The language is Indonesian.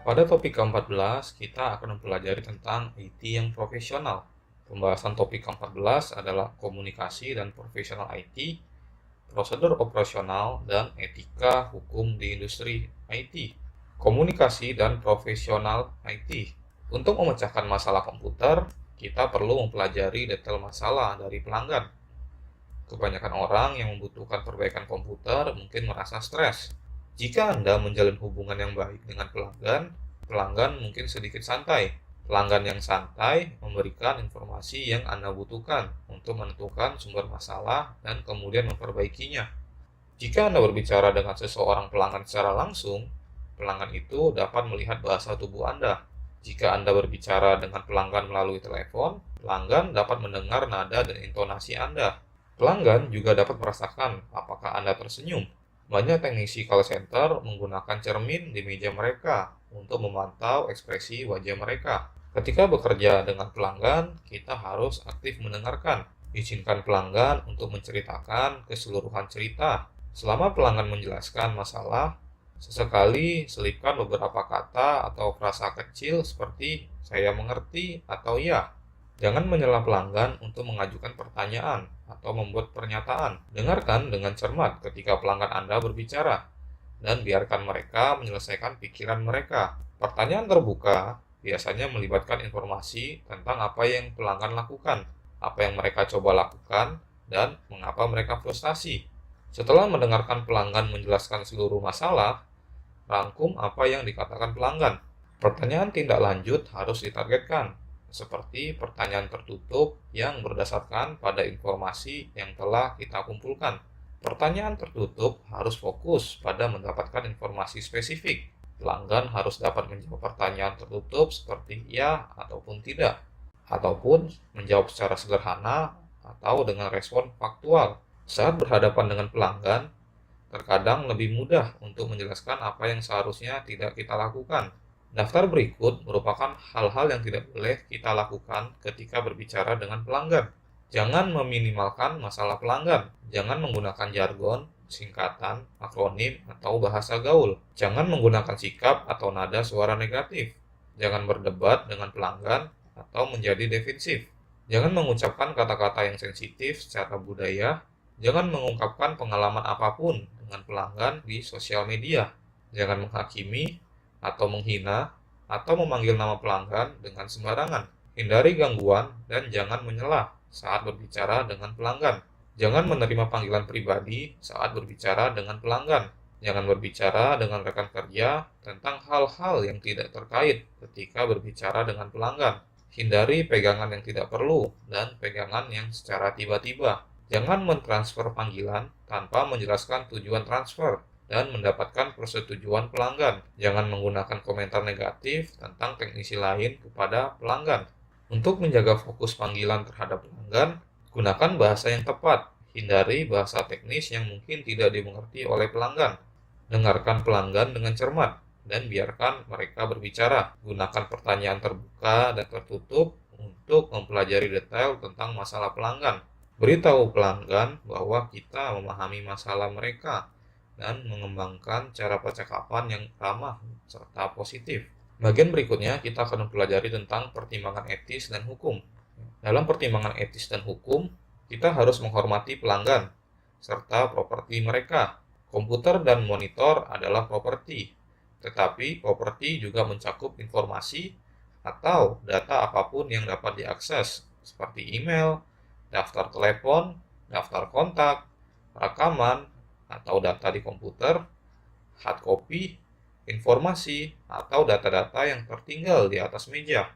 Pada topik ke-14, kita akan mempelajari tentang IT yang profesional. Pembahasan topik ke-14 adalah komunikasi dan profesional IT, prosedur operasional, dan etika hukum di industri IT. Komunikasi dan profesional IT. Untuk memecahkan masalah komputer, kita perlu mempelajari detail masalah dari pelanggan. Kebanyakan orang yang membutuhkan perbaikan komputer mungkin merasa stres. Jika Anda menjalin hubungan yang baik dengan pelanggan, pelanggan mungkin sedikit santai. Pelanggan yang santai memberikan informasi yang Anda butuhkan untuk menentukan sumber masalah dan kemudian memperbaikinya. Jika Anda berbicara dengan seseorang pelanggan secara langsung, pelanggan itu dapat melihat bahasa tubuh Anda. Jika Anda berbicara dengan pelanggan melalui telepon, pelanggan dapat mendengar nada dan intonasi Anda. Pelanggan juga dapat merasakan apakah Anda tersenyum. Banyak teknisi call center menggunakan cermin di meja mereka untuk memantau ekspresi wajah mereka. Ketika bekerja dengan pelanggan, kita harus aktif mendengarkan. Izinkan pelanggan untuk menceritakan keseluruhan cerita. Selama pelanggan menjelaskan masalah, sesekali selipkan beberapa kata atau frasa kecil seperti "saya mengerti" atau "ya". Jangan menyela pelanggan untuk mengajukan pertanyaan atau membuat pernyataan. Dengarkan dengan cermat ketika pelanggan Anda berbicara, dan biarkan mereka menyelesaikan pikiran mereka. Pertanyaan terbuka biasanya melibatkan informasi tentang apa yang pelanggan lakukan, apa yang mereka coba lakukan, dan mengapa mereka frustasi. Setelah mendengarkan pelanggan menjelaskan seluruh masalah, rangkum apa yang dikatakan pelanggan. Pertanyaan tindak lanjut harus ditargetkan, seperti pertanyaan tertutup yang berdasarkan pada informasi yang telah kita kumpulkan. Pertanyaan tertutup harus fokus pada mendapatkan informasi spesifik. Pelanggan harus dapat menjawab pertanyaan tertutup seperti ya ataupun tidak, ataupun menjawab secara sederhana atau dengan respon faktual. Saat berhadapan dengan pelanggan, terkadang lebih mudah untuk menjelaskan apa yang seharusnya tidak kita lakukan. Daftar berikut merupakan hal-hal yang tidak boleh kita lakukan ketika berbicara dengan pelanggan. Jangan meminimalkan masalah pelanggan. Jangan menggunakan jargon, singkatan, akronim, atau bahasa gaul. Jangan menggunakan sikap atau nada suara negatif. Jangan berdebat dengan pelanggan atau menjadi defensif. Jangan mengucapkan kata-kata yang sensitif secara budaya. Jangan mengungkapkan pengalaman apapun dengan pelanggan di sosial media. Jangan menghakimi atau menghina atau memanggil nama pelanggan dengan sembarangan. Hindari gangguan dan jangan menyela saat berbicara dengan pelanggan. Jangan menerima panggilan pribadi saat berbicara dengan pelanggan. Jangan berbicara dengan rekan kerja tentang hal-hal yang tidak terkait ketika berbicara dengan pelanggan. Hindari pegangan yang tidak perlu dan pegangan yang secara tiba-tiba. Jangan mentransfer panggilan tanpa menjelaskan tujuan transfer dan mendapatkan persetujuan pelanggan. Jangan menggunakan komentar negatif tentang teknisi lain kepada pelanggan. Untuk menjaga fokus panggilan terhadap pelanggan, gunakan bahasa yang tepat. Hindari bahasa teknis yang mungkin tidak dimengerti oleh pelanggan. Dengarkan pelanggan dengan cermat dan biarkan mereka berbicara. Gunakan pertanyaan terbuka dan tertutup untuk mempelajari detail tentang masalah pelanggan. Beritahu pelanggan bahwa kita memahami masalah mereka dan mengembangkan cara percakapan yang ramah serta positif. Bagian berikutnya kita akan mempelajari tentang pertimbangan etis dan hukum. Dalam pertimbangan etis dan hukum, kita harus menghormati pelanggan serta properti mereka. Komputer dan monitor adalah properti, tetapi properti juga mencakup informasi atau data apapun yang dapat diakses, seperti email, daftar telepon, daftar kontak, rekaman, atau data di komputer, hard copy, informasi, atau data-data yang tertinggal di atas meja.